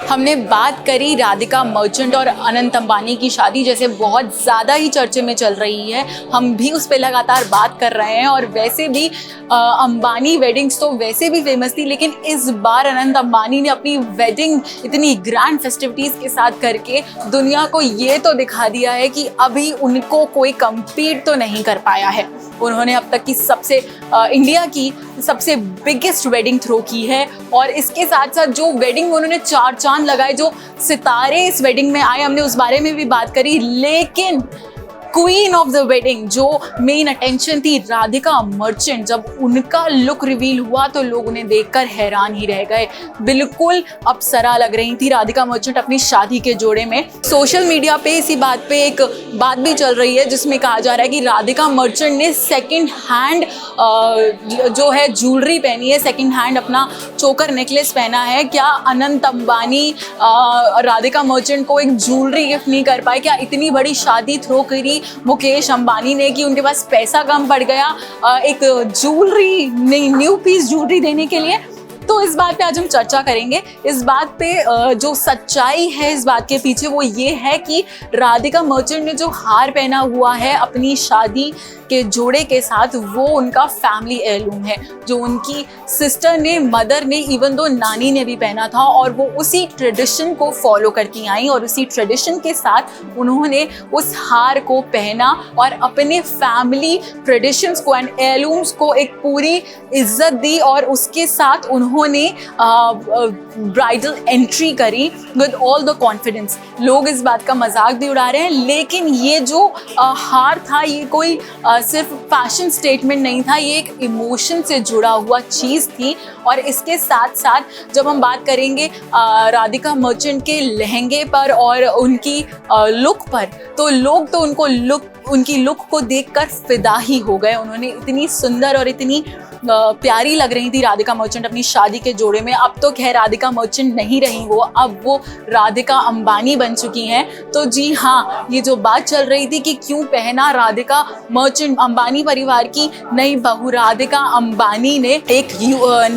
हमने बात करी राधिका मर्चेंट और अनंत अंबानी की शादी, जैसे बहुत ज़्यादा ही चर्चे में चल रही है, हम भी उस पर लगातार बात कर रहे हैं। और वैसे भी अंबानी वेडिंग्स तो वैसे भी फेमस थी, लेकिन इस बार अनंत अंबानी ने अपनी वेडिंग इतनी ग्रैंड फेस्टिविटीज़ के साथ करके दुनिया को ये तो दिखा दिया है कि अभी उनको कोई कम्पीट तो नहीं कर पाया है। उन्होंने अब तक की इंडिया की सबसे बिगेस्ट वेडिंग थ्रो की है। और इसके साथ साथ जो वेडिंग उन्होंने 4 चांद लगाए, जो सितारे इस वेडिंग में आए, हमने उस बारे में भी बात करी। लेकिन क्वीन ऑफ द वेडिंग जो मेन अटेंशन थी, राधिका मर्चेंट, जब उनका लुक रिवील हुआ तो लोग उन्हें देखकर हैरान ही रह गए। बिल्कुल अप्सरा लग रही थी राधिका मर्चेंट अपनी शादी के जोड़े में। सोशल मीडिया पे इसी बात पे एक बात भी चल रही है जिसमें कहा जा रहा है कि राधिका मर्चेंट ने सेकंड हैंड जो है ज्वेलरी पहनी है, सेकंड हैंड अपना चोकर नेकलेस पहना है। क्या अनंत अंबानी राधिका मर्चेंट को एक ज्वेलरी गिफ्ट नहीं कर पाए? क्या इतनी बड़ी शादी थ्रो करी मुकेश अंबानी ने कि उनके पास पैसा कम पड़ गया एक ज्वेलरी, न्यू पीस ज्वेलरी देने के लिए? तो इस बात पे आज हम चर्चा करेंगे। इस बात पे जो सच्चाई है इस बात के पीछे वो ये है कि राधिका मर्चेंट ने जो हार पहना हुआ है अपनी शादी के जोड़े के साथ, वो उनका फैमिली हेirloom है, जो उनकी सिस्टर ने, मदर ने, इवन दो नानी ने भी पहना था। और वो उसी ट्रेडिशन को फॉलो करती आई और उसी ट्रेडिशन के साथ उन्होंने उस हार को पहना और अपने फैमिली ट्रेडिशंस को एंड हेirlooms को एक पूरी इज्जत दी। और उसके साथ उन्होंने ब्राइडल एंट्री करी विद ऑल द कॉन्फिडेंस। लोग इस बात का मजाक भी उड़ा रहे हैं, लेकिन ये जो हार था ये कोई सिर्फ फैशन स्टेटमेंट नहीं था, ये एक इमोशन से जुड़ा हुआ चीज़ थी। और इसके साथ साथ जब हम बात करेंगे राधिका मर्चेंट के लहंगे पर और उनकी लुक पर, तो लोग तो उनकी लुक को देखकर फिदा ही हो गए। उन्होंने इतनी सुंदर और इतनी प्यारी लग रही थी राधिका मर्चेंट अपनी शादी के जोड़े में। अब तो खैर राधिका मर्चेंट नहीं रही वो, अब वो राधिका अंबानी बन चुकी हैं। तो जी हाँ, ये जो बात चल रही थी कि क्यों पहना राधिका मर्चेंट, अंबानी परिवार की नई बहू राधिका अंबानी ने एक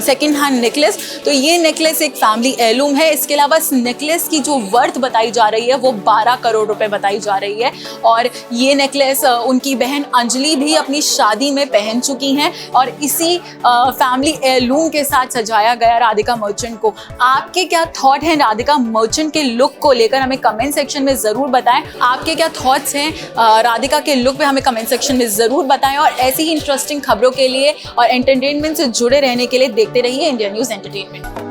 सेकेंड हैंड नेकलेस, तो ये नेकलेस एक फैमिली हेirloom है। इसके अलावा इस नेकलेस की जो वर्थ बताई जा रही है वो 12 करोड़ रुपए बताई जा रही है। और ये नेकलेस उनकी बहन अंजलि भी अपनी शादी में पहन चुकी हैं और इसी फैमिली हेirloom के साथ सजाया गया राधिका मर्चेंट को। आपके क्या थॉट हैं राधिका मर्चेंट के लुक को लेकर? हमें कमेंट सेक्शन में ज़रूर बताएं। आपके क्या थॉट्स हैं राधिका के लुक पे? हमें कमेंट सेक्शन में ज़रूर बताएं। और ऐसी ही इंटरेस्टिंग खबरों के लिए और एंटरटेनमेंट से जुड़े रहने के लिए देखते रहिए इंडिया न्यूज़ एंटरटेनमेंट।